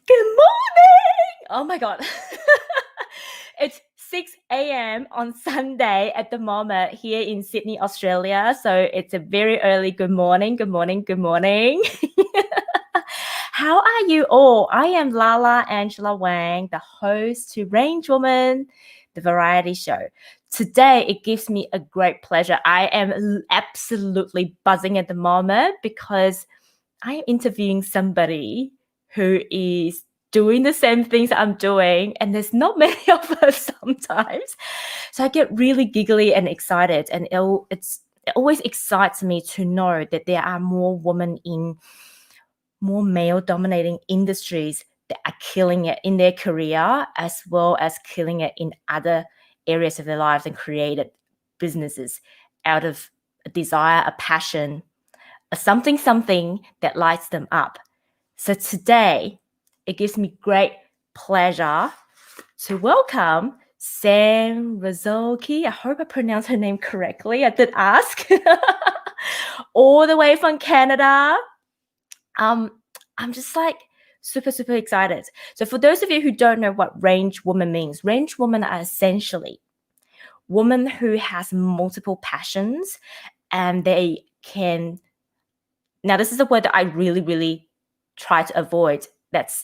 Good morning! Oh my God. It's 6 a.m. on Sunday at the moment here in Sydney, Australia. So it's a very early good morning, good morning, good morning. How are you all? I am Lala Angela Wang, the host to Range Woman, the variety show. Today, it gives me a great pleasure. I am absolutely buzzing at the moment because I am interviewing somebody who is doing the same things I'm doing, and there's not many of us sometimes. So I get really giggly and excited, and it always excites me to know that there are more women in more male-dominating industries that are killing it in their career as well as killing it in other areas of their lives and created businesses out of a desire, a passion, a something that lights them up. So today, it gives me great pleasure to welcome Sam Razzaghi. I hope I pronounced her name correctly. I did ask. All the way from Canada. I'm just like super excited. So for those of you who don't know what range woman means, range women are essentially women who has multiple passions, and they can. Now, this is a word that I really try to avoid. That's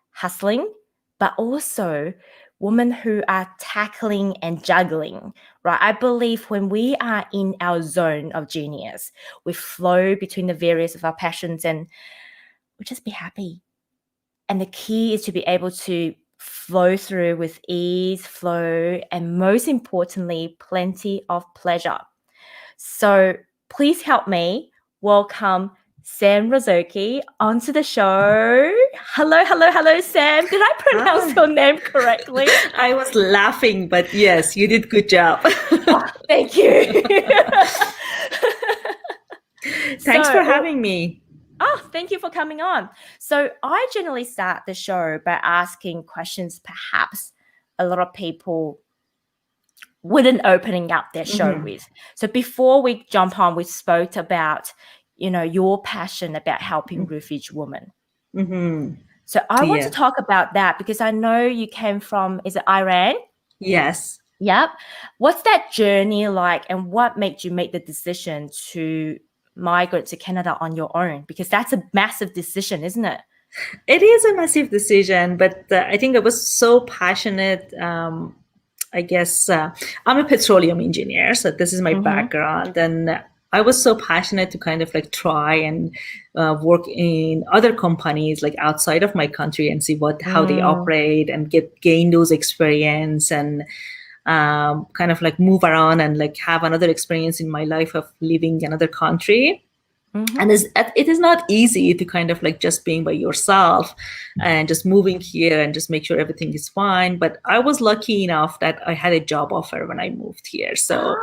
hustling, but also women who are tackling and juggling, right? I believe when we are in our zone of genius, we flow between the various of our passions and we just be happy. And the key is to be able to flow through with ease, flow, and most importantly, plenty of pleasure. So please help me welcome Sam Razzaghi onto the show. Hello, Sam. Did I pronounce your name correctly? I was laughing, but yes, you did good job. Oh, thank you. Thanks for having me. Oh, thank you for coming on. So I generally start the show by asking questions perhaps a lot of people wouldn't opening up their show with. So before we jump on, we spoke about, your passion about helping refugee women. So I want to talk about that because I know you came from, is it Iran? Yes. Yep. What's that journey like, and what made you make the decision to migrate to Canada on your own? Because that's a massive decision, isn't it? It is a massive decision, but I think I was so passionate. I guess I'm a petroleum engineer, so this is my background. And I was so passionate to kind of like try and work in other companies like outside of my country and see how they operate and gain those experience and kind of like move around and like have another experience in my life of living in another country. And it is not easy to kind of like just being by yourself and just moving here and just make sure everything is fine. But I was lucky enough that I had a job offer when I moved here. So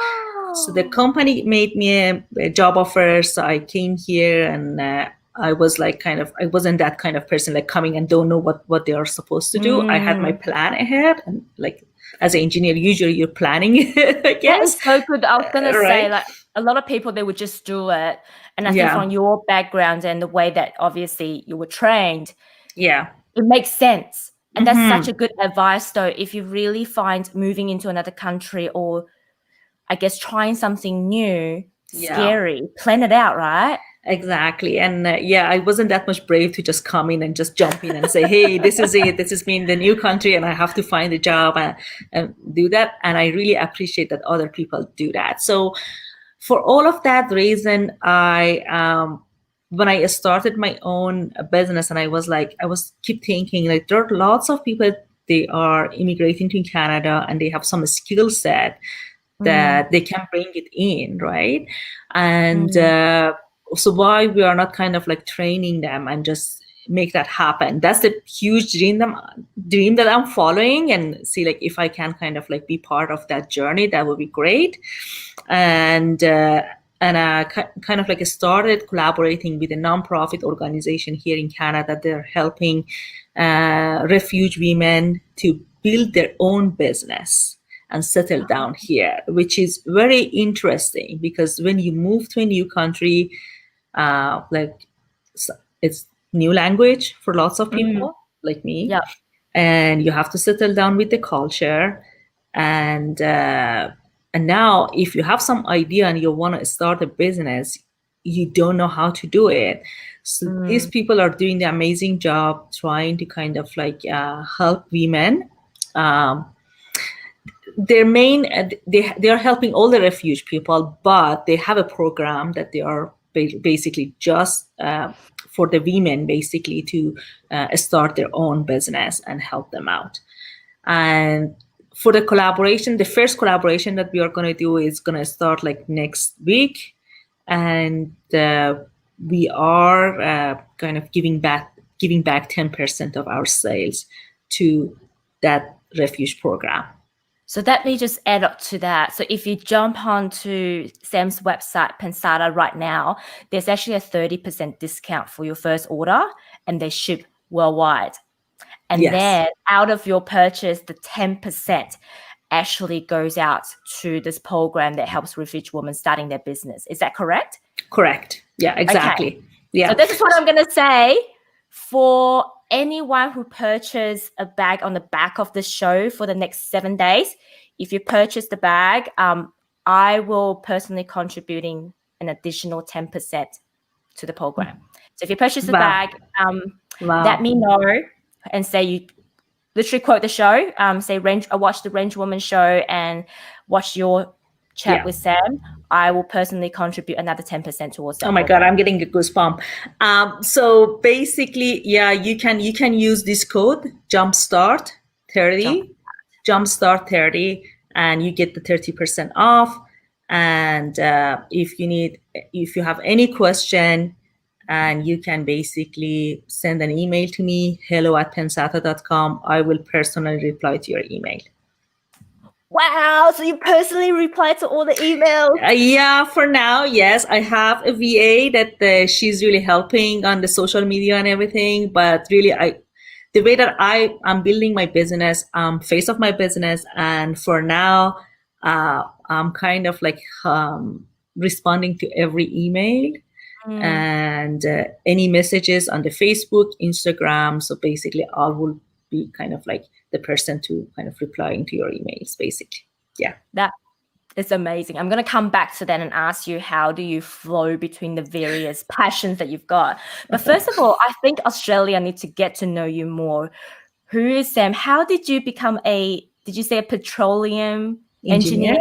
the company made me a job offer. So I came here and I was like I wasn't that kind of person like coming and don't know what they are supposed to do. I had my plan ahead, and like as an engineer, usually you're planning it, I guess. That is so good. I was going to say, like, a lot of people, they would just do it. And I think from your background and the way that obviously you were trained, it makes sense. And that's such a good advice, though, if you really find moving into another country or, I guess, trying something new, scary, plan it out, right? Exactly. And I wasn't that much brave to just come in and just jump in and say, hey, this is it. This is me in the new country and I have to find a job and do that. And I really appreciate that other people do that. So for all of that reason, when I started my own business and I was keep thinking like there are lots of people, they are immigrating to Canada and they have some skill set that they can bring it in, right? And so why we are not kind of like training them and just make that happen? That's the huge dream that I'm following, and see like if I can kind of like be part of that journey, that would be great. And I kind of like started collaborating with a nonprofit organization here in Canada. They're helping refugee women to build their own business and settle down here, which is very interesting because when you move to a new country, it's new language for lots of Mm. people like me, Yeah. and you have to settle down with the culture. And now, if you have some idea and you want to start a business, you don't know how to do it. So these people are doing the amazing job trying to kind of like help women. Um, their main they are helping all the refuge people, but they have a program that they are basically just for the women, basically to start their own business and help them out. And for the collaboration, the first collaboration that we are going to do is going to start like next week, and we are kind of giving back 10% of our sales to that refuge program. So let me just add up to that. So if you jump onto Sam's website, Pensatta, right now, there's actually a 30% discount for your first order, and they ship worldwide. And Yes. then out of your purchase, the 10% actually goes out to this program that helps refuge women starting their business. Is that correct? Correct. Yeah, exactly. Okay. Yeah. So this is what I'm going to say. For anyone who purchased a bag on the back of the show for the next 7 days, if you purchase the bag, I will personally contributing an additional 10% to the program. So if you purchase the bag, let me know and say you literally quote the show, say I watched the Range Woman show and watch your chat with Sam. I will personally contribute another 10% towards that. Oh my God, I'm getting a goosebump. So basically, yeah, you can use this code Jumpstart 30, Jumpstart 30, and you get the 30% off. And if you have any question, and you can basically send an email to me, hello@pensatta.com. I will personally reply to your email. Wow, so you personally reply to all the emails? Yeah, for now, yes. I have a VA that she's really helping on the social media and everything. But really, the way that I'm building my business, face of my business, and for now, I'm kind of like responding to every email and any messages on the Facebook, Instagram. So basically, I will be kind of like the person to kind of replying to your emails, basically. Yeah. That is amazing. I'm going to come back to that and ask you, how do you flow between the various passions that you've got? But first of all, I think Australia needs to get to know you more. Who is Sam? How did you become did you say a petroleum engineer?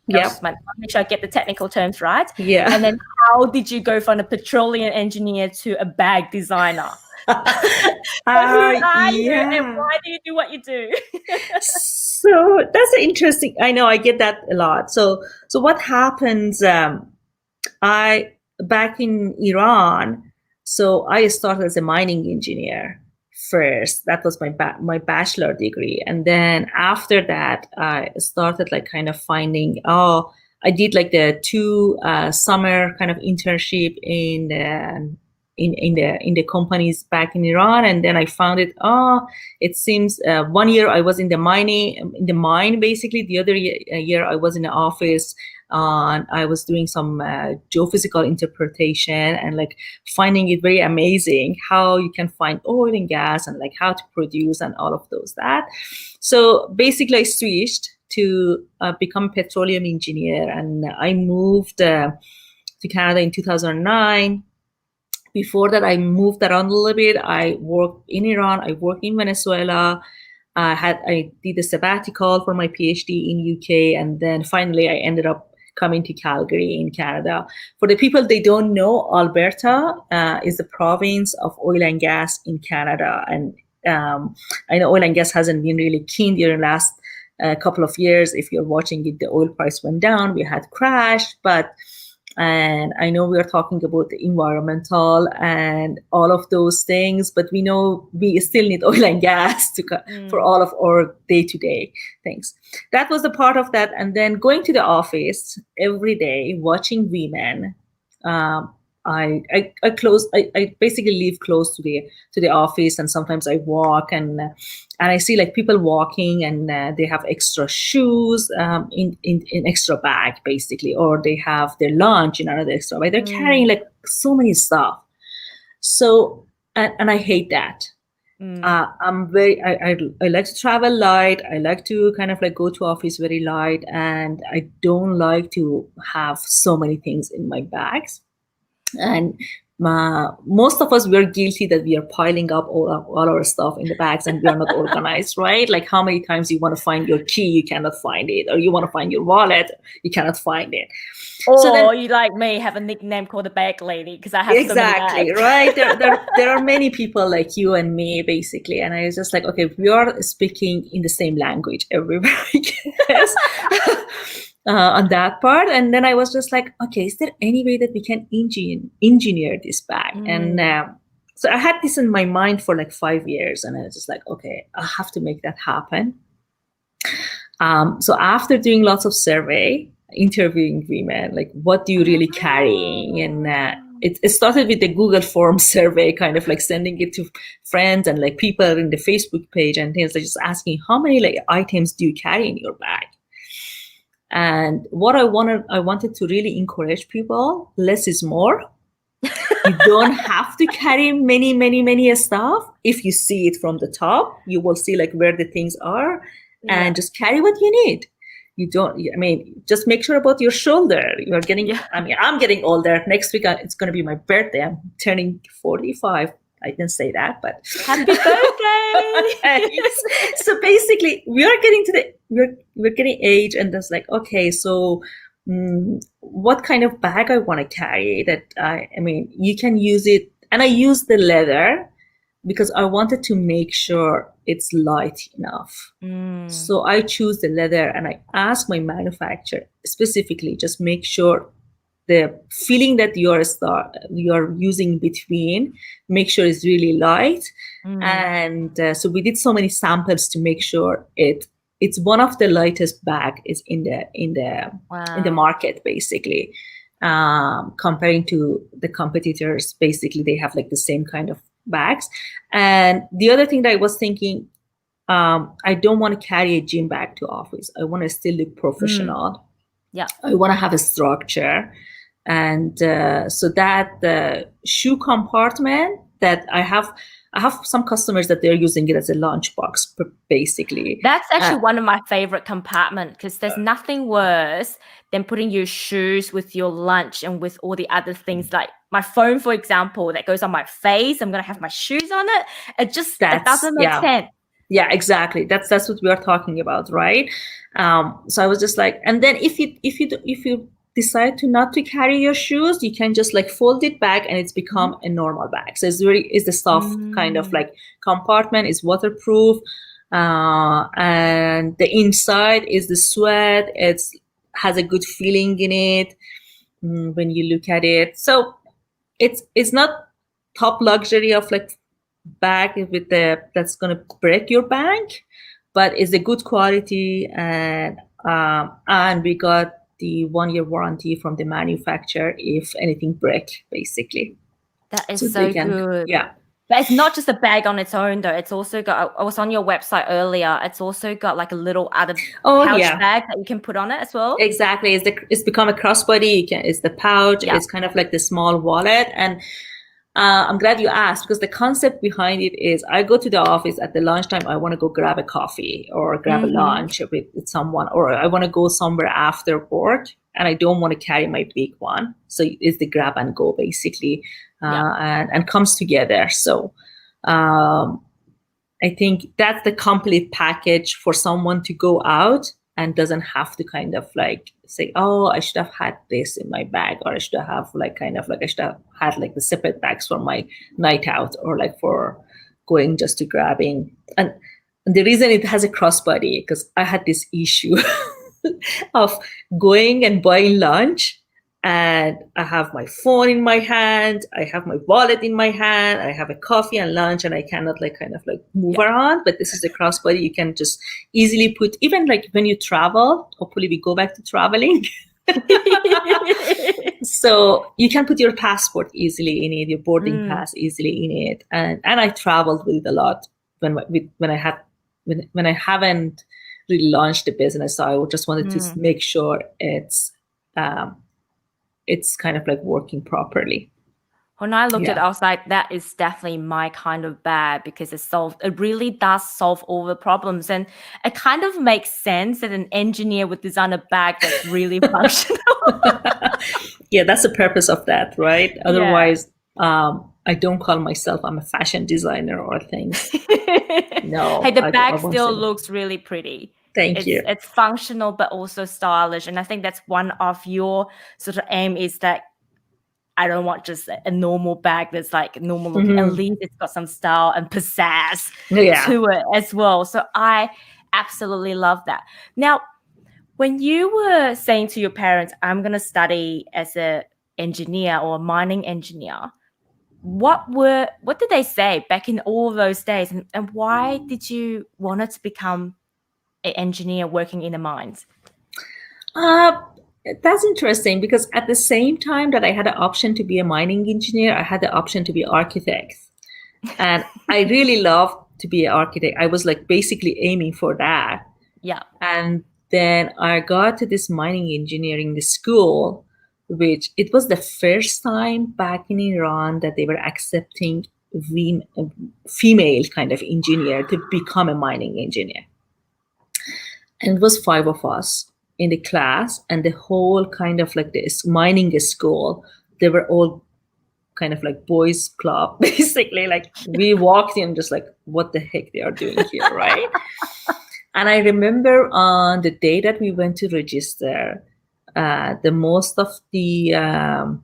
Yeah. Make sure I get the technical terms right. Yeah. And then how did you go from a petroleum engineer to a bag designer? Who are you and why do you do what you do? So that's interesting. I know I get that a lot. So what happens? I back in Iran. So I started as a mining engineer first. That was my bachelor degree, and then after that, I started like kind of finding. I did like the 2 summer kind of internship in the companies back in Iran, and then I found it seems 1 year I was in the mine basically. The other year I was in the office. I was doing some geophysical interpretation and like finding it very amazing how you can find oil and gas and like how to produce and all of that. So basically I switched to become a petroleum engineer, and I moved to Canada in 2009. Before that, I moved around a little bit. I worked in Iran. I worked in Venezuela. I did a sabbatical for my PhD in UK, and then finally I ended up coming to Calgary in Canada. For the people they don't know, Alberta is the province of oil and gas in Canada, and I know oil and gas hasn't been really keen during the last couple of years. If you're watching it, the oil price went down. We had crash, and I know we are talking about the environmental and all of those things, but we know we still need oil and gas for all of our day-to-day things. That was a part of that. And then going to the office every day, watching women. I basically live close to the office, and sometimes I walk and I see like people walking and they have extra shoes in extra bag basically, or they have their lunch in another extra bag. They're carrying like so many stuff. So and I hate that. Mm. I like to travel light. I like to kind of like go to office very light, and I don't like to have so many things in my bags. And most of us, we're guilty that we are piling up all our stuff in the bags and we are not organized, right? Like how many times you want to find your key, you cannot find it, or you want to find your wallet, you cannot find it. Or So then, you like me have a nickname called the bag lady because I have exactly, so many bags. right? There are many people like you and me, basically. And I was just like, okay, we are speaking in the same language everywhere, I guess. On that part. And then I was just like, okay, is there any way that we can engineer this bag? And so I had this in my mind for like 5 years, and I was just like, okay, I have to make that happen. So after doing lots of survey, interviewing women, like, what do you really carry? And it started with the Google Form survey, kind of like sending it to friends and like people in the Facebook page and things, like just asking how many like items do you carry in your bag? And what I wanted to really encourage people, less is more. You don't have to carry many stuff. If you see it from the top, you will see like where the things are, and just carry what you need. You don't, I mean, just make sure about your shoulder. You're getting, I mean, I'm getting older. Next week, it's going to be my birthday. I'm turning 45. I didn't say that, but happy birthday. So basically we are getting to we're getting age, and that's like, okay, so what kind of bag I want to carry? That I mean, you can use it, and I use the leather because I wanted to make sure it's light enough. So I choose the leather, and I ask my manufacturer specifically, just make sure the feeling that you are using between, make sure it's really light. And so we did so many samples to make sure it's one of the lightest bag is in the market, basically. Comparing to the competitors, basically they have like the same kind of bags. And the other thing that I was thinking, I don't want to carry a gym bag to office. I want to still look professional. I want to have a structure. And so that the shoe compartment that I have some customers that they're using it as a lunchbox, basically. That's actually one of my favorite compartments, because there's nothing worse than putting your shoes with your lunch and with all the other things, like my phone, for example, that goes on my face. I'm going to have my shoes on it. It doesn't make sense. Yeah, exactly. That's what we are talking about, right? So I was just like, and then if you decide to not to carry your shoes, you can just like fold it back, and it's become a normal bag. So it's the soft kind of like compartment is waterproof, and the inside is the sweat. It's has a good feeling in it when you look at it. So it's not top luxury of like bag with that's gonna break your bank, but it's a good quality, and we got the 1-year warranty from the manufacturer if anything break, basically. That is so good. Yeah. But it's not just a bag on its own, though. It's also got, I was on your website earlier, it's also got like a little other pouch bag that you can put on it as well. Exactly. It's become a crossbody. It's the pouch. It's kind of like the small wallet. And I'm glad you asked, because the concept behind it is I go to the office at the lunchtime. I want to go grab a coffee or grab a lunch with someone, or I want to go somewhere after work, and I don't want to carry my big one. So it's the grab and go, basically, and comes together. So I think that's the complete package for someone to go out and doesn't have to kind of like say, oh, I should have had this in my bag, or I should have like kind of like I should have had like the separate bags for my night out, or like for going just to grabbing. And the reason it has a crossbody, because I had this issue of going and buying lunch, and I have my phone in my hand, I have my wallet in my hand, I have a coffee and lunch, and I cannot like kind of like move around. But this is a crossbody. You can just easily put, even like when you travel, hopefully we go back to traveling. So you can put your passport easily in it, your boarding pass easily in it. And I traveled with it a lot when I haven't really launched the business. So I just wanted to make sure it's kind of like working properly. When I looked at it, Yeah. I was like, that is definitely my kind of bag because it really does solve all the problems. And it kind of makes sense that an engineer would design a bag that's really functional. Yeah, that's the purpose of that, right? Yeah. Otherwise, I don't call myself I'm a fashion designer or things. Hey, No, the I bag won't say still that. looks really pretty. Thank It's you. it's functional but also stylish. And I think that's one of your sort of aim is that I don't want just a normal bag that's like normal looking. At Hmm. least it's got some style and pizzazz Yeah. to it as well. So I absolutely love that. Now, when you were saying to your parents, I'm going to study as a engineer or a mining engineer, what did they say back in all those days? And why did you want to become an engineer working in the mines? Uh, that's interesting because at the same time that I had the option to be a mining engineer, I had the option to be architect. And I really loved to be an architect. I was like basically aiming for that. Yeah. And then I got to this mining engineering school, which it was the first time back in Iran that they were accepting female kind of engineer to become a mining engineer. And it was five of us in the class, and the whole kind of like this mining school, they were all kind of like boys club basically. Like we walked in just like what the heck they are doing here, right? And I remember on the day that we went to register, the most of the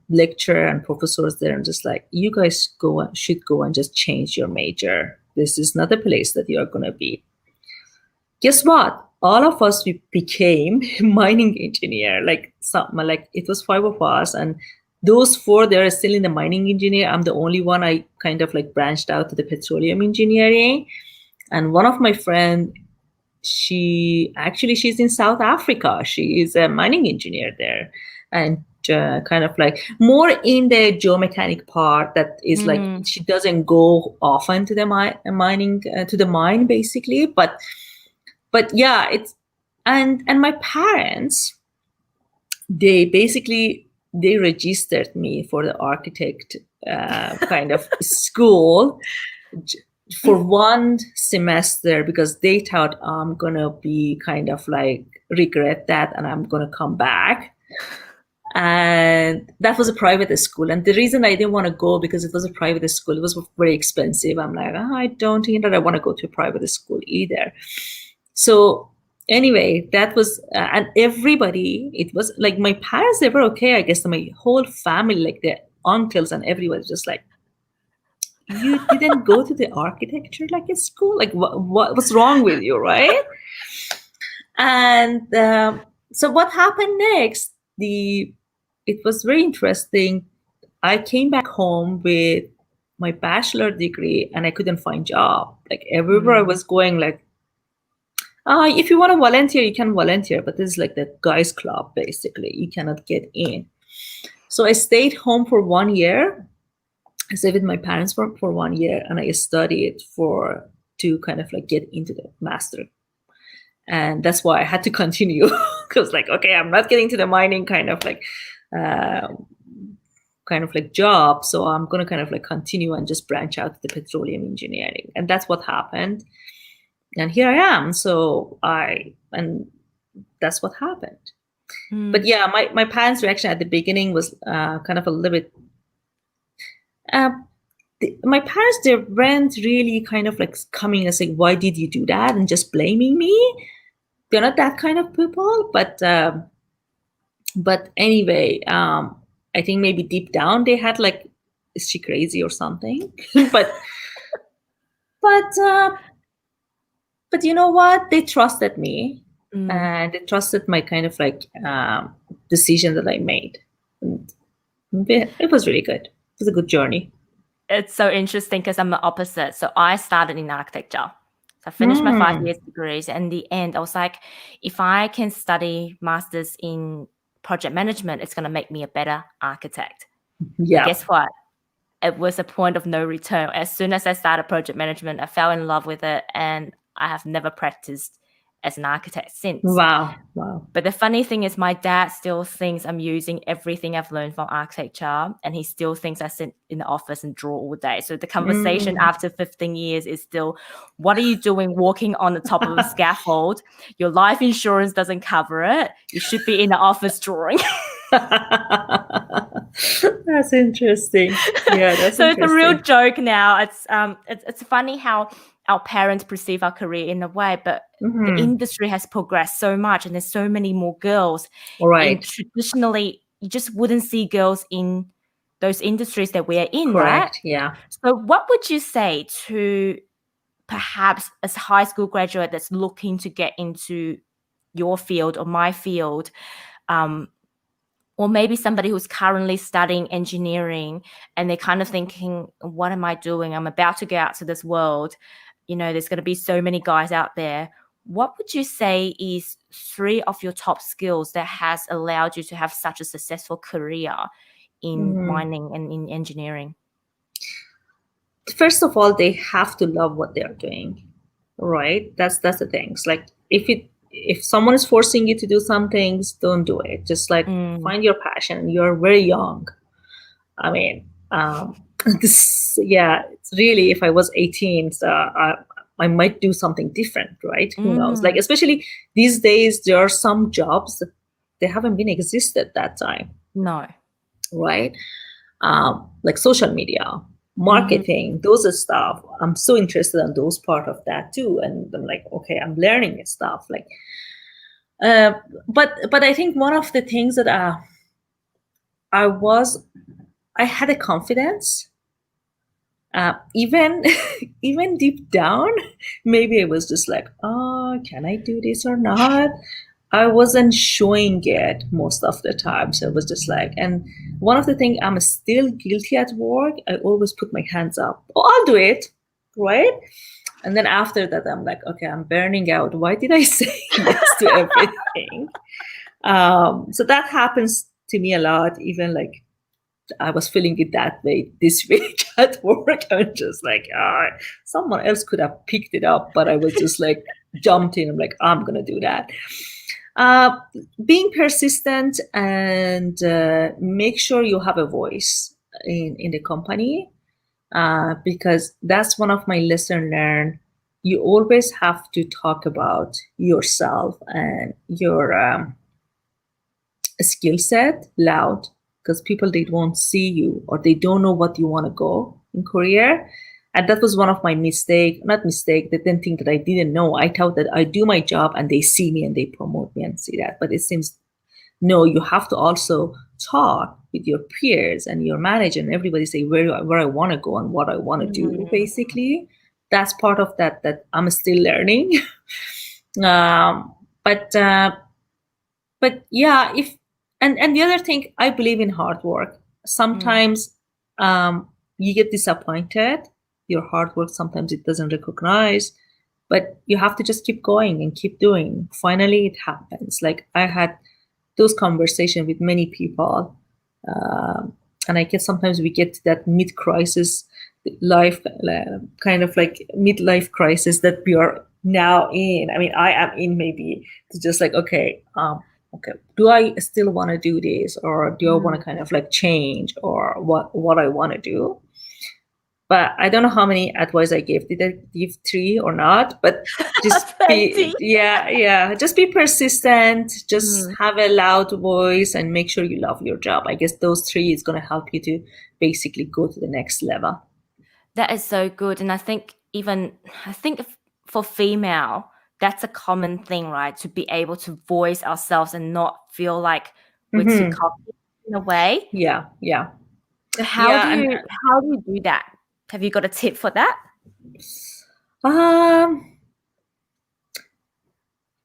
lecturer and professors there, and just like, you guys should go and just change your major. This is not a place that you are going to be. Guess what? All of us, we became mining engineer. Like something like it was five of us, and those four, they're still in the mining engineer. I'm the only one. I kind of like branched out to the petroleum engineering. And one of my friend, she's in South Africa. She is a mining engineer there, and kind of like more in the geomechanic part. That is like Mm. she doesn't go often to the mining to the mine basically, but yeah, it's and my parents, they basically they registered me for the architect kind of school for one semester because they thought I'm gonna be kind of like regret that and I'm gonna come back. And that was a private school. And the reason I didn't want to go because it was a private school, it was very expensive. I'm like, oh, I don't think that I want to go to a private school either. So anyway, that was, and everybody, it was like my parents, they were okay. I guess my whole family, like the uncles and everybody was just like, you didn't go to the architecture like a school? Like what's wrong with you, right? And so what happened next? It was very interesting. I came back home with my bachelor degree and I couldn't find job. Like everywhere I Mm. was going, like, if you want to volunteer, you can volunteer, but this is like the guys club basically. You cannot get in. So I stayed home for 1 year. I stayed with my parents for 1 year and I studied to kind of like get into the master. And that's why I had to continue because like, okay, I'm not getting to the mining uh, kind of like job. So I'm going to kind of like continue and just branch out to the petroleum engineering. And that's what happened. And here I am. And that's what happened. Mm. But yeah, my parents' reaction at the beginning was kind of a little bit, my parents, they weren't really kind of like coming and saying, why did you do that? And just blaming me. They're not that kind of people. But anyway, I think maybe deep down they had like, is she crazy or something? but but but you know what? They trusted me, Mm. and they trusted my kind of like decision that I made. And it was really good. It was a good journey. It's so interesting because I'm the opposite. So I started in architecture. So I finished my 5 Mm. years degrees. And in the end, I was like, if I can study masters in project management, it's going to make me a better architect. And Yeah. guess what? It was a point of no return. As soon as I started project management, I fell in love with it and I have never practiced as an architect since. Wow. But the funny thing is my dad still thinks I'm using everything I've learned from architecture, and he still thinks I sit in the office and draw all day. So the conversation after 15 years is still, what are you doing walking on the top of a scaffold? Your life insurance doesn't cover it. You should be in the office drawing. That's interesting. Yeah, that's So interesting. it's a real joke now. It's funny how our parents perceive our career in a way, but the industry has progressed so much, and there's so many more girls. Right. Traditionally, you just wouldn't see girls in those industries that we are in, Correct. right? Yeah. So what would you say to perhaps a high school graduate that's looking to get into your field or my field, or maybe somebody who's currently studying engineering and they're kind of thinking, what am I doing? I'm about to go out to this world. You know, there's going to be so many guys out there. What would you say is 3 of your top skills that has allowed you to have such a successful career in mining and in engineering? First of all, they have to love what they're doing, right? That's the thing. It's like if someone is forcing you to do some things, don't do it. Just like find your passion. You're very young. I mean, it's really, if I was 18, so I might do something different, right? Who knows? Like, especially these days, there are some jobs that they haven't been existed that time. No. Right? Like social media, marketing, those are stuff. I'm so interested in those part of that too. And I'm like, okay, I'm learning this stuff. Like, but I think one of the things that I had a confidence. Even deep down, maybe I was just like, oh, can I do this or not? I wasn't showing it most of the time. So it was just like, and one of the things I'm still guilty at work, I always put my hands up. Oh, I'll do it, right? And then after that, I'm like, okay, I'm burning out. Why did I say yes to everything? So that happens to me a lot, even like I was feeling it that way this week at work. I was just like, someone else could have picked it up, but I was just like jumped in. I'm like, I'm going to do that. Being persistent and make sure you have a voice in the company, because that's one of my lessons learned. You always have to talk about yourself and your skill set loud, because people, they won't see you or they don't know what you want to go in career. And that was one of my they didn't think that I didn't know. I thought that I do my job and they see me and they promote me and see that. But it seems, no, you have to also talk with your peers and your manager and everybody, say where I want to go and what I want to do. Basically, that's part of that I'm still learning. But yeah, and the other thing, I believe in hard work. Sometimes you get disappointed. Your hard work, sometimes it doesn't recognize, but you have to just keep going and keep doing. Finally, it happens. Like, I had those conversations with many people, and I guess sometimes we get to that mid-crisis life, kind of like midlife crisis that we are now in. I mean, I am in, maybe. It's just like, okay, do I still want to do this, or do I want to kind of like change, or what I want to do? But I don't know how many advice I gave. Did I give 3 or not? But just just be persistent. Just have a loud voice and make sure you love your job. I guess those 3 is going to help you to basically go to the next level. That is so good. And I think for female, that's a common thing, right? To be able to voice ourselves and not feel like we're too cocky in a way. Yeah. So how do you do that? Have you got a tip for that?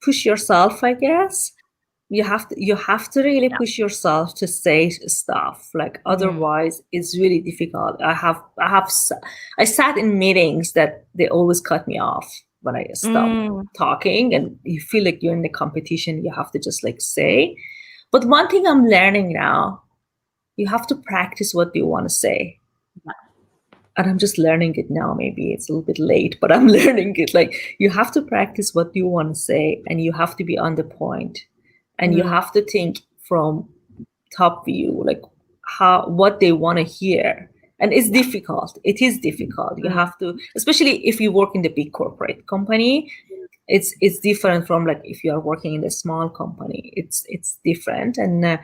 Push yourself, I guess. You have to really push yourself to say stuff. Like, otherwise it's really difficult. I sat in meetings that they always cut me off when I stop talking, and you feel like you're in the competition. You have to just like say. But one thing I'm learning now, you have to practice what you want to say. and I'm just learning it now. Maybe it's a little bit late, but I'm learning it. Like, you have to practice what you want to say, and you have to be on the point, and you have to think from top view, like what they want to hear. And it's difficult. It is difficult. You have to, especially if you work in the big corporate company, it's different from like if you are working in a small company. It's different, and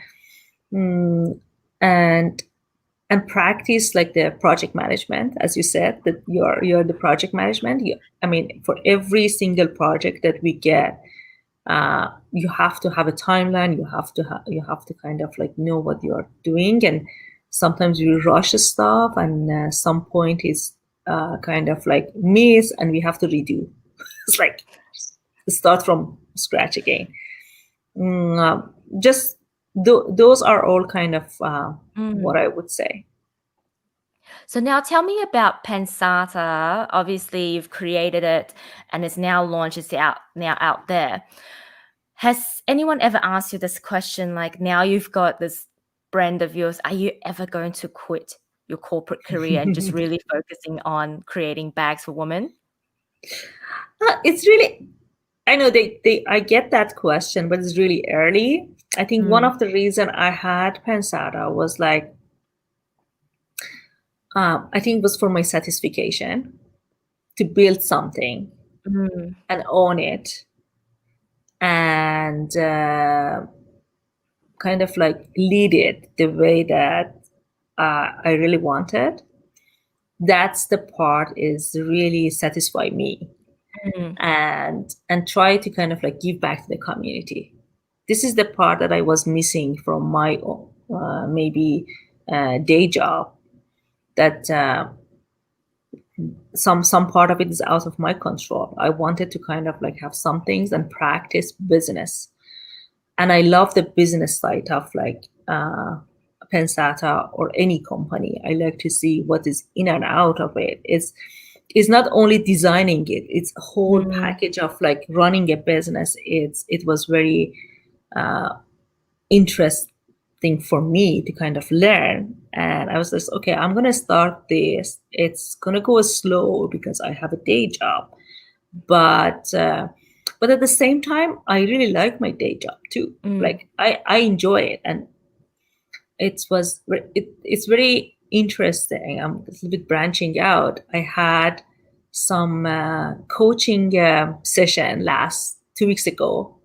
and practice like the project management, as you said, that you're the project management. I mean, for every single project that we get, you have to have a timeline. You have to kind of like know what you are doing, and sometimes you rush stuff, and some point is kind of like miss, and we have to redo. It's like start from scratch again. Just those are all kind of what I would say. So now tell me about Pensatta. Obviously, you've created it and it's now launched. It's now out there. Has anyone ever asked you this question? Like, now you've got this brand of yours. Are you ever going to quit your corporate career and just really focusing on creating bags for women? It's really, I know I get that question, but it's really early. I think one of the reason I had Pensatta was like, I think it was for my satisfaction to build something and own it, and kind of like lead it the way that I really wanted. That's the part is really satisfy me, and try to kind of like give back to the community. This is the part that I was missing from my maybe day job. That some part of it is out of my control. I wanted to kind of like have some things and practice business, and I love the business side of like Pensatta or any company. I like to see what is in and out of it. It's not only designing it; it's a whole package of like running a business. It was very interesting for me to kind of learn, and I was just, okay, I'm gonna start this. It's gonna go slow because I have a day job, but at the same time, I really like my day job too. Like I enjoy it, and it's very interesting. I'm a little bit branching out. I had some coaching session last 2 weeks ago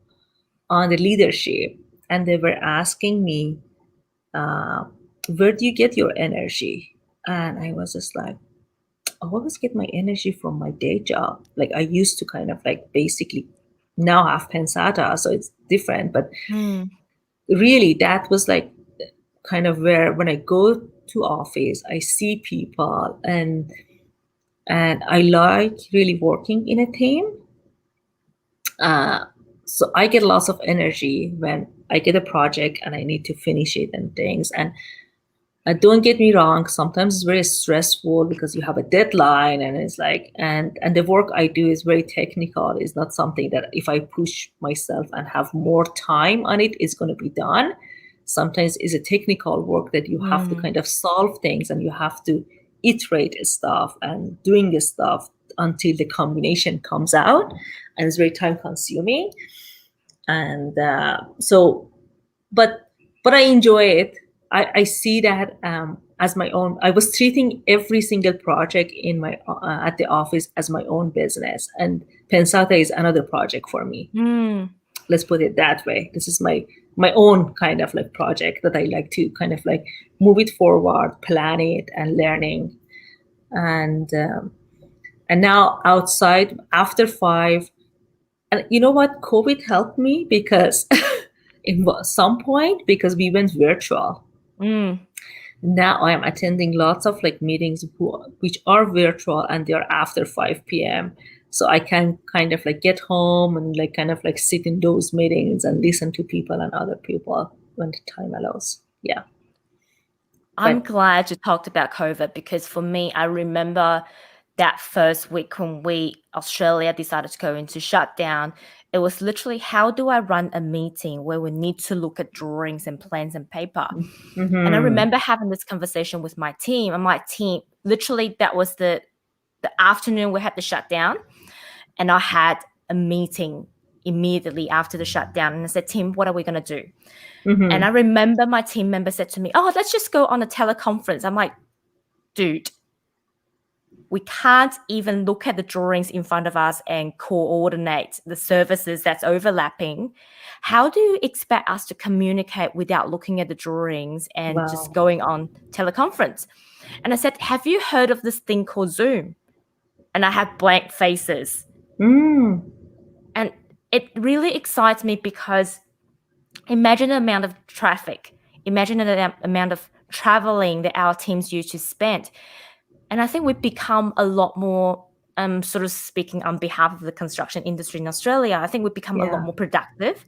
on the leadership, and they were asking me, where do you get your energy? And I was just like, I always get my energy from my day job. Like, I used to kind of like basically now have Pensatta, so it's different. But really, that was like kind of where when I go to office, I see people, and I like really working in a team. So I get lots of energy when I get a project and I need to finish it and things. And don't get me wrong, sometimes it's very stressful because you have a deadline, and it's like, and the work I do is very technical. It's not something that if I push myself and have more time on it, it's going to be done. Sometimes it's a technical work that you have to kind of solve things, and you have to iterate stuff and doing this stuff until the combination comes out, and it's very time consuming. And but I enjoy it. I see that as my own. I was treating every single project in my at the office as my own business, and Pensatta is another project for me. Let's put it that way. This is my own kind of like project that I like to kind of like move it forward, plan it, and learning. And now outside after 5, and you know what? COVID helped me because in some point, because we went virtual. Now I am attending lots of like meetings which are virtual, and they are after 5 p.m. So I can kind of like get home and like kind of like sit in those meetings and listen to people and other people when the time allows. Yeah. I'm glad you talked about COVID, because for me, I remember that first week when Australia decided to go into shutdown. It was literally, how do I run a meeting where we need to look at drawings and plans and paper? And I remember having this conversation with my team. I'm like, team, literally that was the afternoon we had the shutdown, and I had a meeting immediately after the shutdown, and I said, Tim, what are we going to do? And I remember my team member said to me, oh, let's just go on a teleconference. I'm like, dude, we can't even look at the drawings in front of us and coordinate the services that's overlapping. How do you expect us to communicate without looking at the drawings and just going on teleconference? And I said, have you heard of this thing called Zoom? And I had blank faces. And it really excites me because imagine the amount of traffic, imagine the amount of traveling that our teams used to spend. And I think we've become a lot more, sort of speaking on behalf of the construction industry in Australia, I think we've become a lot more productive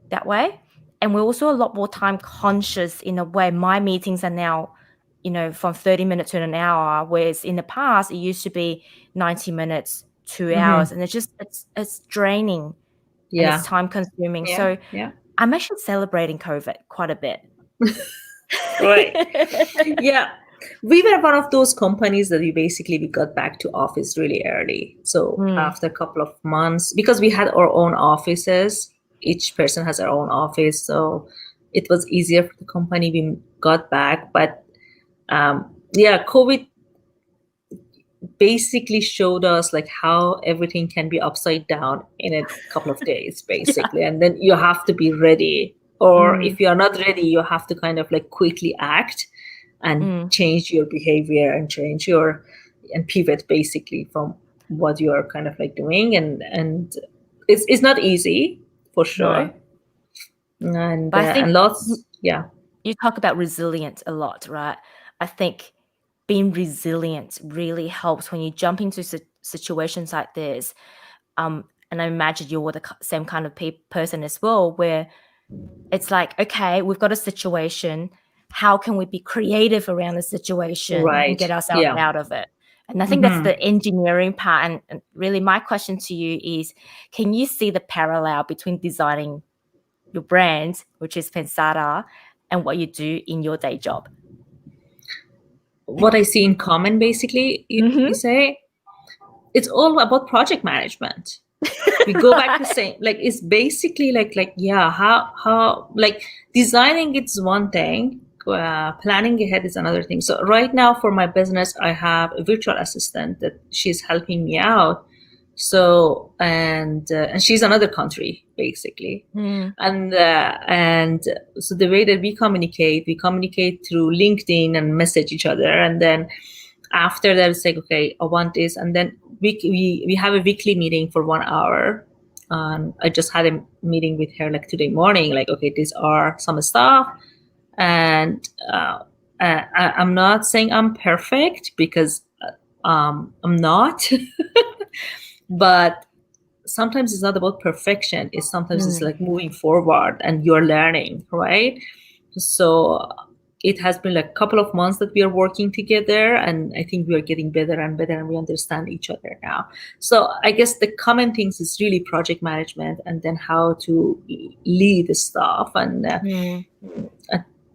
that way. And we're also a lot more time conscious in a way. My meetings are now, from 30 minutes to an hour, whereas in the past, it used to be 90 minutes, 2 hours. And it's draining and it's time consuming. So I'm actually celebrating COVID quite a bit. Right. Yeah. We were one of those companies that we got back to office really early. So after a couple of months, because we had our own offices, each person has their own office. So it was easier for the company. We got back. But COVID basically showed us like how everything can be upside down in a couple of days, basically. And then you have to be ready. Or if you are not ready, you have to kind of like quickly act and change your behavior and and pivot basically from what you are kind of like doing. And it's not easy for sure. No. And I think and lots, you talk about resilience a lot, right? I think being resilient really helps when you jump into situations like this. And I imagine you're the same kind of person as well, where it's like, okay, we've got a situation. How can we be creative around the situation and get ourselves out of it? And I think that's the engineering part. And really my question to you is, can you see the parallel between designing your brand, which is Pensatta, and what you do in your day job? What I see in common, basically, you say, it's all about project management. We go back to saying, like, it's basically how like designing it's one thing, planning ahead is another thing. So right now for my business, I have a virtual assistant that she's helping me out. So and she's another country basically, and so the way that we communicate through LinkedIn and message each other, and then after that it's like, okay, I want this, and then we have a weekly meeting for 1 hour. I just had a meeting with her like today morning, like, okay, these are some stuff, and I'm not saying I'm perfect because I'm not. But sometimes it's not about perfection. It's sometimes it's like moving forward and you're learning, right? So it has been like a couple of months that we are working together, and I think we are getting better and better, and we understand each other now. So I guess the common things is really project management, and then how to lead the stuff, and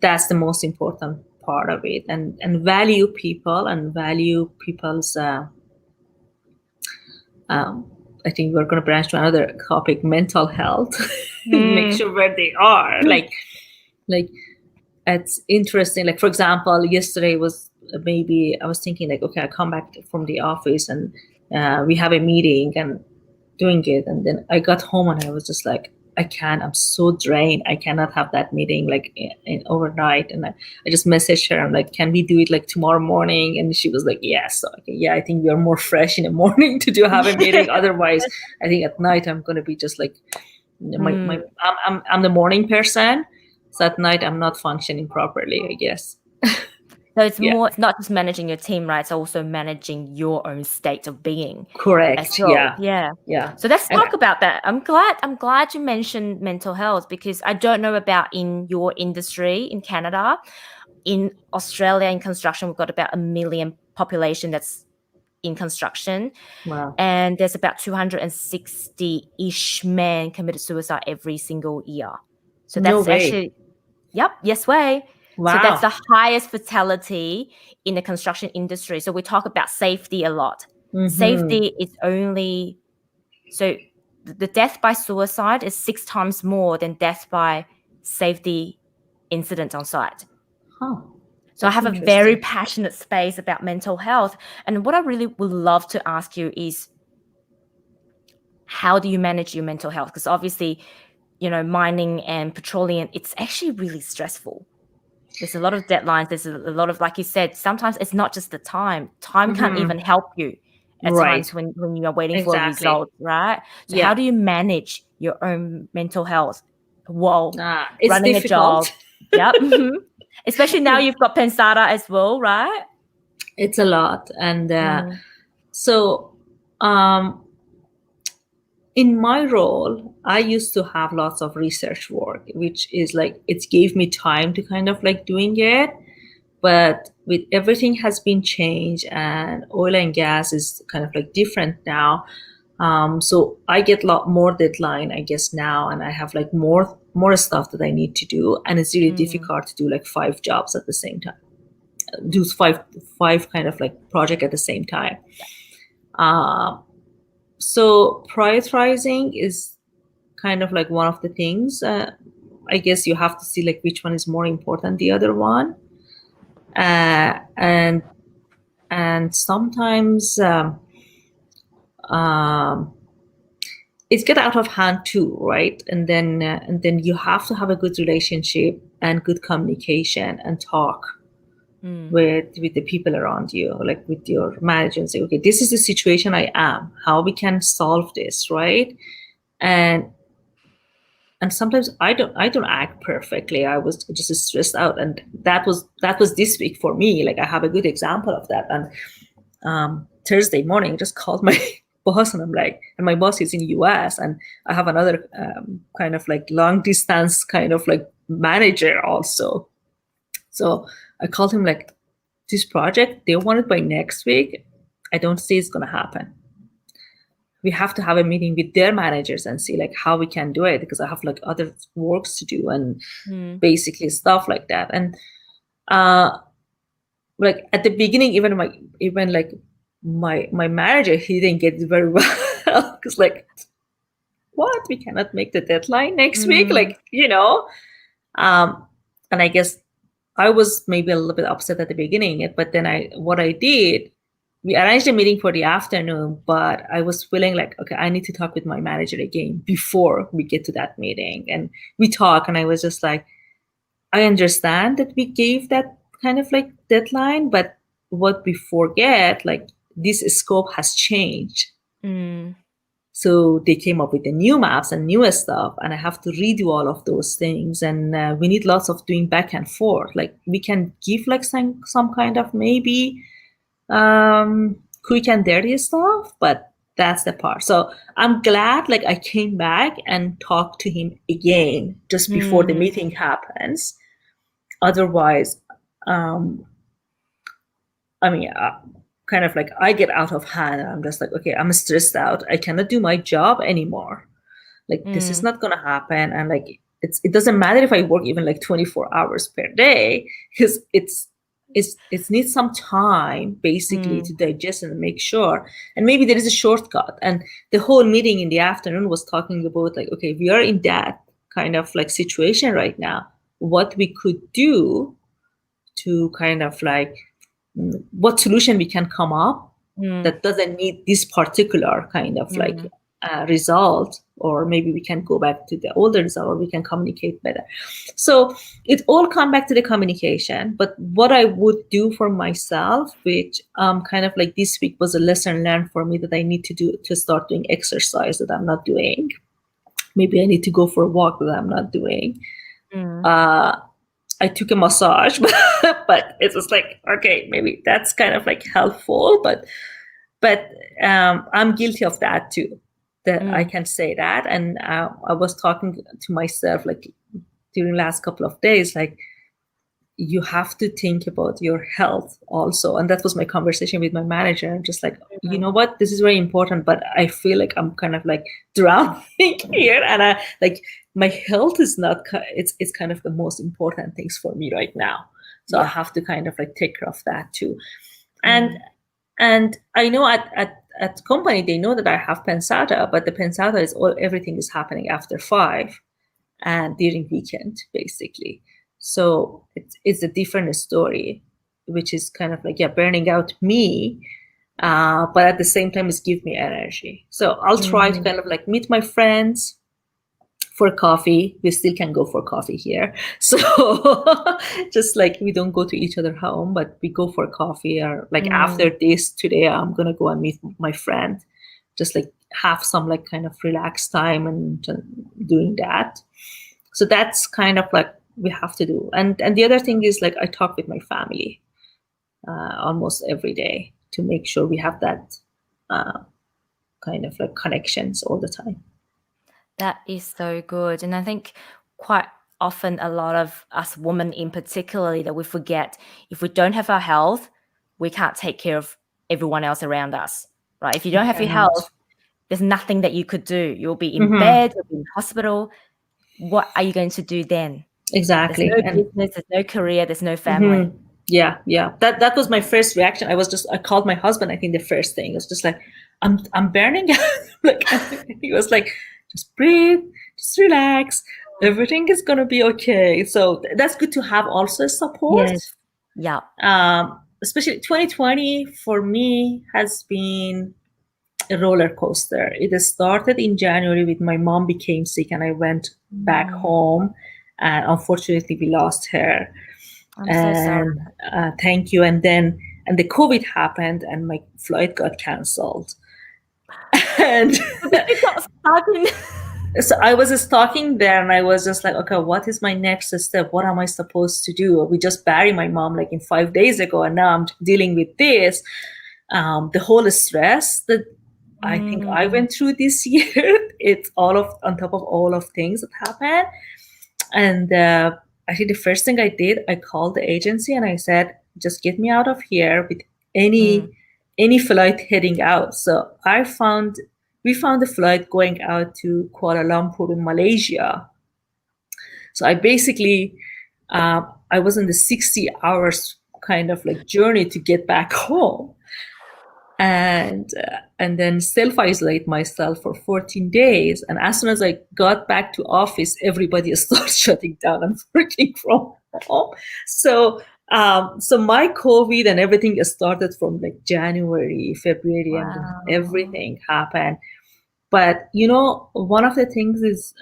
that's the most important part of it, and value people and value people's. I think we're going to branch to another topic, mental health. Make sure where they are. Like it's interesting. Like, for example, yesterday was maybe I was thinking like, okay, I come back from the office and we have a meeting and doing it. And then I got home and I was just like, I'm so drained. I cannot have that meeting like in overnight. And I just messaged her. I'm like, can we do it like tomorrow morning? And she was like, yes. So, okay, yeah, I think we are more fresh in the morning to have a meeting. Otherwise, I think at night I'm going to be just like, I'm the morning person. So at night I'm not functioning properly, I guess. So it's more, it's not just managing your team, right? It's also managing your own state of being. Correct. Well. Yeah. So let's talk about that. I'm glad you mentioned mental health, because I don't know about in your industry in Canada. In Australia, in construction, we've got about 1 million population that's in construction. Wow. And there's about 260-ish men committed suicide every single year. So that's actually, yes way. So that's the Wow. highest fatality in the construction industry. So we talk about safety a lot. Safety is only, so the death by suicide is 6 times more than death by safety incident on site. Huh. So I That's have a very interesting. passionate space about mental health. And what I really would love to ask you is, how do you manage your mental health? Because obviously, mining and petroleum, it's actually really stressful. There's a lot of deadlines. There's a lot of, like you said, sometimes it's not just the time. Time can't even help you at Right. times when you are waiting for a Exactly. result, right? So how Yeah. do you manage your own mental health while It's running a job? difficult. Yep. Especially now you've got Pensatta as well, right? It's a lot. And Mm, so um, in my role, I used to have lots of research work, which is like, it gave me time to kind of like doing it. But with everything has been changed and oil and gas is kind of like different now. So I get a lot more deadline, I guess, now, and I have like more stuff that I need to do, and it's really mm, difficult to do like 5 jobs at the same time, do five kind of like project at the same time. So prioritizing is kind of like one of the things. I guess you have to see like which one is more important the other one, and sometimes um, it's get out of hand too, right? And then you have to have a good relationship and good communication and talk mm, with the people around you, like with your manager, and say, okay, this is the situation I am, how we can solve this, right? and and sometimes I don't act perfectly. I was just stressed out, and that was this week for me. Like, I have a good example of that. And Thursday morning, I just called my boss, and I'm like, and my boss is in US, and I have another kind of like long distance kind of like manager also. So I called him, like, this project, they want it by next week. I don't see it's gonna happen. We have to have a meeting with their managers and see like how we can do it, because I have like other works to do and mm, basically stuff like that. And uh like at the beginning, even like my manager, he didn't get it very well because, like, what, we cannot make the deadline next week, mm, like, um and I guess I was maybe a little bit upset at the beginning, but then what I did, we arranged a meeting for the afternoon, but I was feeling like, okay, I need to talk with my manager again before we get to that meeting. And we talk, and I was just like, I understand that we gave that kind of like deadline, but what we forget, like, this scope has changed. mm, So they came up with the new maps and newer stuff, and I have to redo all of those things. And we need lots of doing back and forth. Like, we can give like some kind of maybe quick and dirty stuff, but that's the part. So I'm glad like I came back and talked to him again just before the mm, meeting happens. Otherwise, um, I mean, kind of like I get out of hand. I'm just like, okay, I'm stressed out. I cannot do my job anymore. Like, this is mm, not gonna happen. And like, it doesn't matter if I work even like 24 hours per day, because it needs some time basically mm, to digest and make sure. And maybe there is a shortcut. And the whole meeting in the afternoon was talking about like, okay, we are in that kind of like situation right now. What we could do to kind of like, what solution we can come up mm, that doesn't need this particular kind of like mm, result, or maybe we can go back to the older result, or we can communicate better. So it all come back to the communication. But what I would do for myself, which kind of like this week was a lesson learned for me, that I need to do, to start doing exercise that I'm not doing. Maybe I need to go for a walk that I'm not doing. mm, uh I took a massage, but it was like, okay, maybe that's kind of like helpful, but I'm guilty of that too. That I mm, can say that. And I was talking to myself like during last couple of days, like, you have to think about your health also. And that was my conversation with my manager. I'm just like, you know what, this is very important, but I feel like I'm kind of like drowning here. And I like my health is not, it's kind of the most important things for me right now. So I have to kind of like take care of that too. And I know at company, they know that I have Pensatta, but the Pensatta is everything is happening after 5 and during weekend, basically. So it's a different story, which is kind of like, burning out me. But at the same time, it's give me energy. So I'll try to kind of like meet my friends for coffee. We still can go for coffee here. So just like we don't go to each other home, but we go for coffee, or like after this today, I'm going to go and meet my friend, just like have some like kind of relaxed time and doing that. So that's kind of like we have to do. And the other thing is like I talk with my family almost every day to make sure we have that kind of like connections all the time. That is so good. And I think quite often a lot of us women in particularly that we forget, if we don't have our health, we can't take care of everyone else around us, right? If you don't have your health, there's nothing that you could do. You'll be in bed, you'll be in hospital. What are you going to do then? Exactly. There's no business, there's no career, there's no family. Yeah. That was my first reaction. I called my husband. I think the first thing was just like, I'm burning out. Like he was like, just breathe, just relax. Everything is gonna be okay. So that's good to have also support. Yes. Yeah. Especially 2020 for me has been a roller coaster. It started in January with my mom became sick and I went back home, and unfortunately we lost her. I'm so sorry. Thank you. And the COVID happened and my flight got canceled. And so I was stalking there and I was just like, okay, what is my next step? What am I supposed to do? We just buried my mom like in 5 days ago, and now I'm dealing with this. The whole stress that I think I went through this year, it's on top of all of things that happened. And I think the first thing I did, I called the agency and I said, just get me out of here with any flight heading out. So we found a flight going out to Kuala Lumpur in Malaysia. So I basically, I was in the 60 hours kind of like journey to get back home. And then self-isolate myself for 14 days. And as soon as I got back to office, everybody started shutting down and working from home. So my COVID and everything started from like January, February, and everything happened. But one of the things is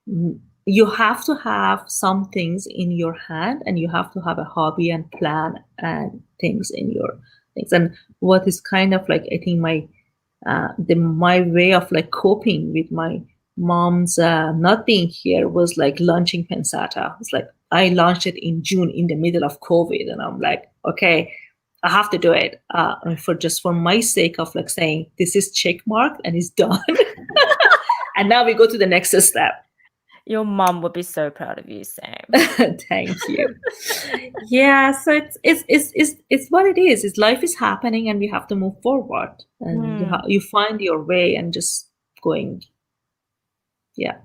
you have to have some things in your hand, and you have to have a hobby and plan and things in your things. And what is kind of like, I think my way of like coping with my mom's not being here was like launching Pensatta. It's like I launched it in June in the middle of COVID, and I'm like, okay, I have to do it for my sake of like saying this is check mark and it's done. And now we go to the next step. Your mom would be so proud of you, Sam. Thank you. Yeah, so it's what it is. It's life is happening, and we have to move forward, and you find your way and just going. Yeah,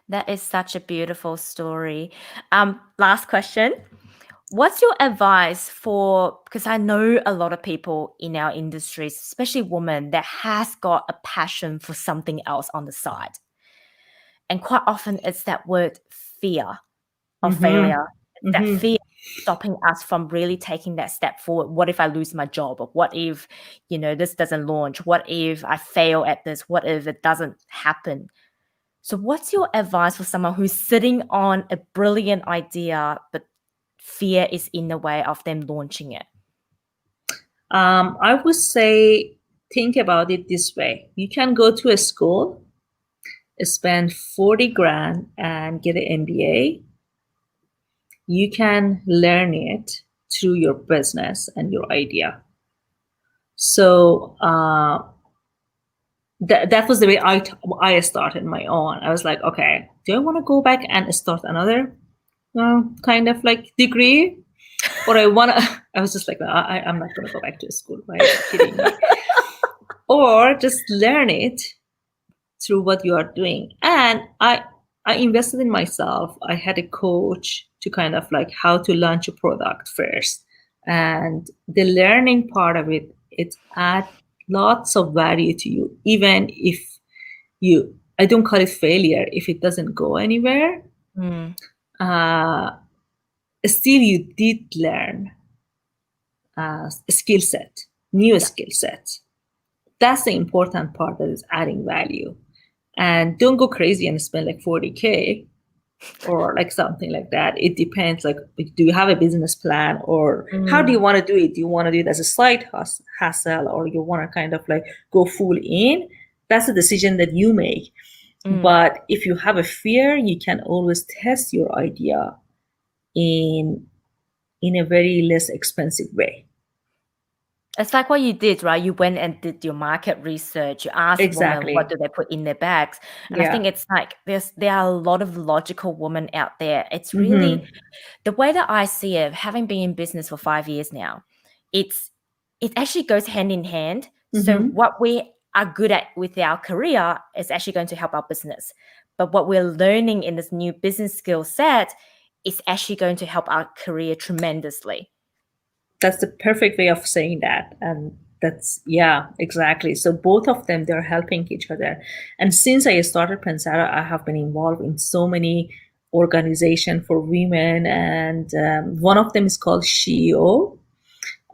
that is such a beautiful story. Last question. What's your advice for, because I know a lot of people in our industries, especially women, that has got a passion for something else on the side. And quite often it's that word fear of failure, that fear stopping us from really taking that step forward. What if I lose my job? Or what if, this doesn't launch? What if I fail at this? What if it doesn't happen? So what's your advice for someone who's sitting on a brilliant idea, but fear is in the way of them launching it? I would say, think about it this way. You can go to a school, spend 40 grand and get an MBA. You can learn it through your business and your idea. So that was the way I started my own. I was like, okay, do I want to go back and start another kind of like degree, or I was just like, I'm not going to go back to school. Why are you kidding me? Or just learn it through what you are doing. And I invested in myself. I had a coach to kind of like how to launch a product first. And the learning part of it, it adds lots of value to you, even if I don't call it failure, if it doesn't go anywhere, uh, still you did learn a skill set, new Yeah. skill set. That's the important part that is adding value. And don't go crazy and spend like 40K or like something like that. It depends. Like, do you have a business plan, or how do you want to do it? Do you want to do it as a side hustle, or you want to kind of like go full in? That's a decision that you make. But if you have a fear, you can always test your idea in a very less expensive way. It's like what you did, right? You went and did your market research. You asked women what Exactly. do they put in their bags. And I Yeah. think it's like there are a lot of logical women out there. It's really Mm-hmm. the way that I see it, having been in business for 5 years now, it actually goes hand in hand. So Mm-hmm. what we are good at with our career is actually going to help our business. But what we're learning in this new business skill set is actually going to help our career tremendously. That's the perfect way of saying that. And that's, yeah, exactly. So both of them, they're helping each other. And since I started Pensatta, I have been involved in so many organizations for women. And one of them is called SheO.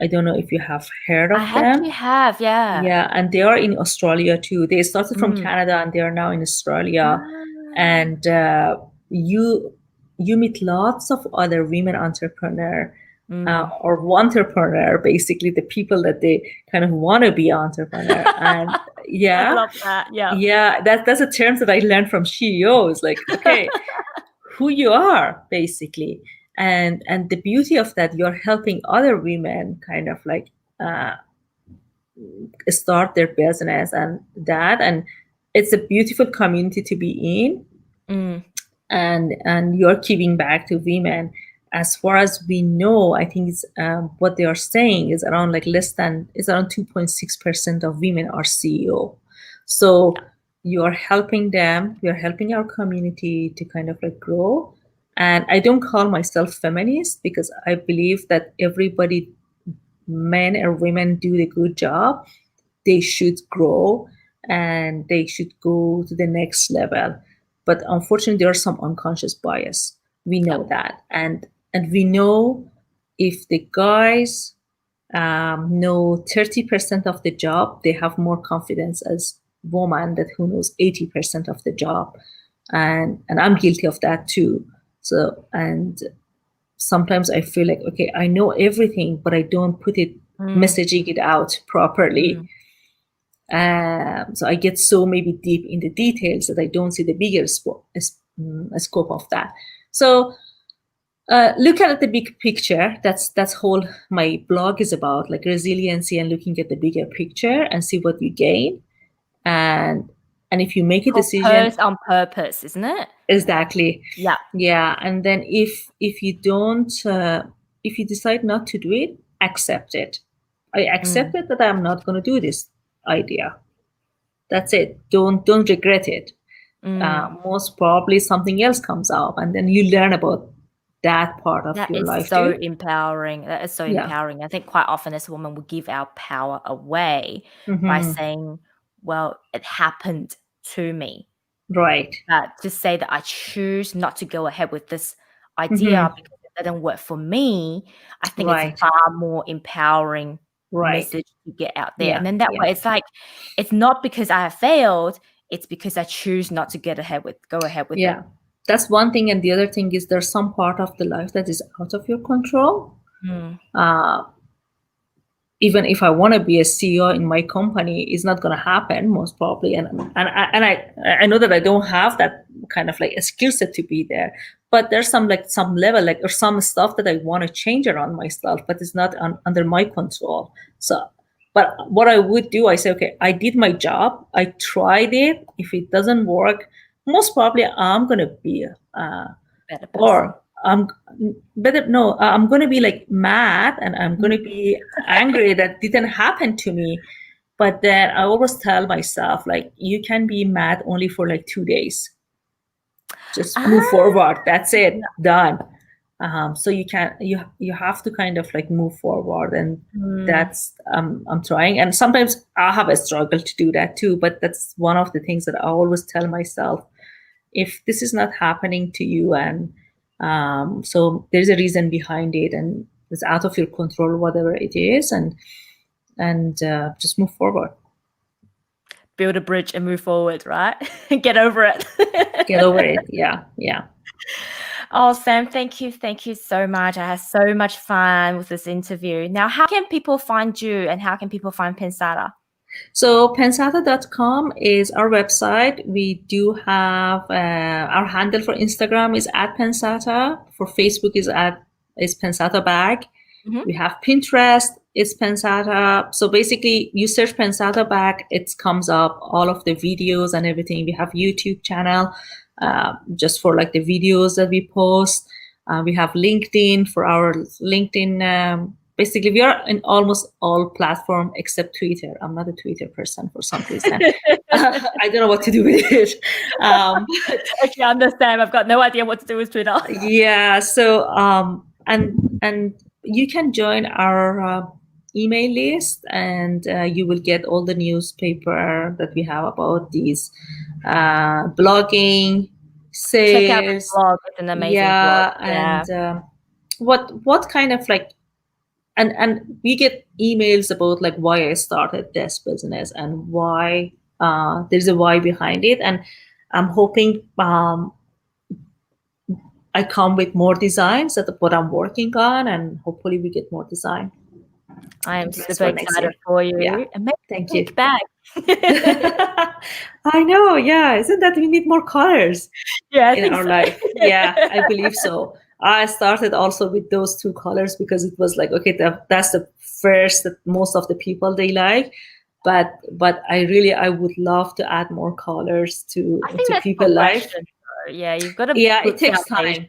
I don't know if you have heard I of actually them. have, yeah. Yeah, and they are in Australia too. They started from Mm. Canada and they are now in Australia. Ah. And you meet lots of other women entrepreneur or entrepreneur, basically the people that they kind of want to be entrepreneur. And I yeah, love that. Yeah. yeah, that's a term that I learned from CEOs. Like, okay, who you are basically, and the beauty of that, you're helping other women kind of like uh, start their business and that, and it's a beautiful community to be in. Mm. And you're giving back to women. As far as we know, I think it's what they are saying is around like it's around 2.6% of women are CEO. So you're helping them, you're helping our community to kind of like grow. And I don't call myself feminist because I believe that everybody, men or women, do a good job. They should grow and they should go to the next level. But unfortunately, there are some unconscious bias. We Yeah. know that, and we know if the guys know 30% of the job, they have more confidence as woman that who knows 80% of the job, and I'm guilty of that too. So, and sometimes I feel like, okay, I know everything, but I don't put it messaging it out properly. So I get so maybe deep in the details that I don't see the bigger scope of that. So look at the big picture. That's whole my blog is about, like resiliency and looking at the bigger picture and see what you gain. And if you make a decision, Purpose on purpose, isn't it? exactly, Yeah. yeah. And then if you don't, if you decide not to do it, accept it. I accept it that I'm not going to do this idea. That's it. Don't regret it. Most probably something else comes up, and then you learn about that part of That your is life so too. empowering. That is so Yeah. empowering. I think quite often as a woman, we give our power away by Mm-hmm. saying, well, it happened to me. Right. But to say that I choose not to go ahead with this idea Mm-hmm. because it didn't work for me, I think it's a Right. far more empowering Right. message to get out there. Yeah. And then that Yeah. way it's like, it's not because I have failed, it's because I choose not to go ahead with it. Yeah. That's one thing, and the other thing is there's some part of the life that is out of your control. Mm. Even if I want to be a CEO in my company, it's not going to happen most probably. And I know that I don't have that kind of like a skill set to be there. But there's some level or some stuff that I want to change around myself, but it's not under my control. So, but what I would do, I say, okay, I did my job, I tried it. If it doesn't work, most probably I'm going to be Better or person. I'm better. No, I'm going to be like mad and I'm going to be angry that didn't happen to me. But then I always tell myself, like, you can be mad only for like 2 days. Just move Ah, forward. That's it. Done. So you have to kind of like move forward, and that's I'm trying. And sometimes I have a struggle to do that too. But that's one of the things that I always tell myself: if this is not happening to you, and so there's a reason behind it, and it's out of your control, whatever it is, and just move forward. build a bridge and move forward, right? Get over it. Get over it. Yeah, yeah. Oh, Sam, thank you. Thank you so much. I had so much fun with this interview. Now, how can people find you and how can people find Pensatta? So pensatta.com is our website. We do have our handle for Instagram is @Pensatta. For Facebook is Pensatta Bag. Mm-hmm. We have Pinterest, it's Pensatta. So basically you search Pensatta Bag, it comes up all of the videos and everything. We have YouTube channel just for like the videos that we post. We have LinkedIn for our LinkedIn. Basically, we are in almost all platform except Twitter. I'm not a Twitter person for some reason. I don't know what to do with it. Actually, I understand. I've got no idea what to do with Twitter. Yeah. So and you can join our email list, and you will get all the newspaper that we have about these blogging, sales. Check out the blog. It's an amazing blog. Yeah. And what kind of like. And we get emails about like why I started this business and why there's a why behind it. And I'm hoping I come with more designs that what I'm working on, and hopefully we get more design. I am super excited for you. Yeah. Amazing. Thank you. Bag. I know. Yeah. Isn't that we need more colors in our life? Yeah, I believe so. I started also with those two colors because it was like, okay, that's the first that most of the people they like, but I would love to add more colors to people's life. Yeah, you've got to. Yeah, it takes time.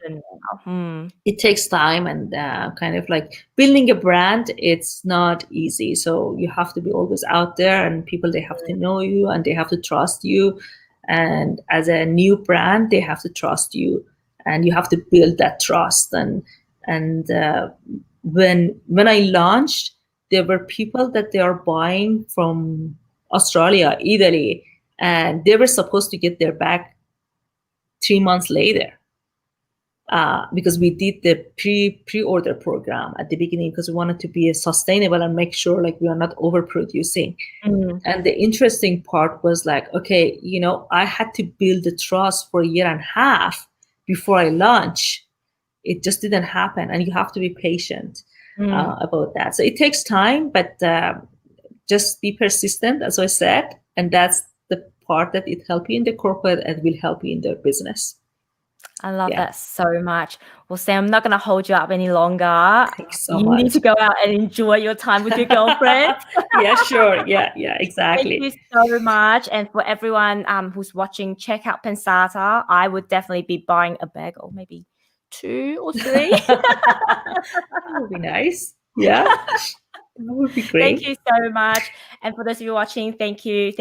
It takes time, and kind of like building a brand. It's not easy, so you have to be always out there, and people they have to know you, and they have to trust you. And as a new brand, they have to trust you. And you have to build that trust. And when I launched, there were people that they are buying from Australia, Italy, and they were supposed to get their bag 3 months later because we did the pre-order program at the beginning because we wanted to be sustainable and make sure like we are not overproducing. And the interesting part was like, okay, I had to build the trust for a year and a half before I launch. It just didn't happen, and you have to be patient about that. So it takes time, but just be persistent, as I said, and that's the part that it helps you in the corporate and will help you in the business. I love that so much. Well, Sam, I'm not going to hold you up any longer. Thanks so you much. need to go out and enjoy your time with your girlfriend. Yeah, sure. Yeah, exactly. Thank you so much. And for everyone who's watching, check out Pensatta. I would definitely be buying a bag, or maybe 2 or 3. That would be nice. Yeah, that would be great. Thank you so much. And for those of you watching, thank you.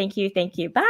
Bye.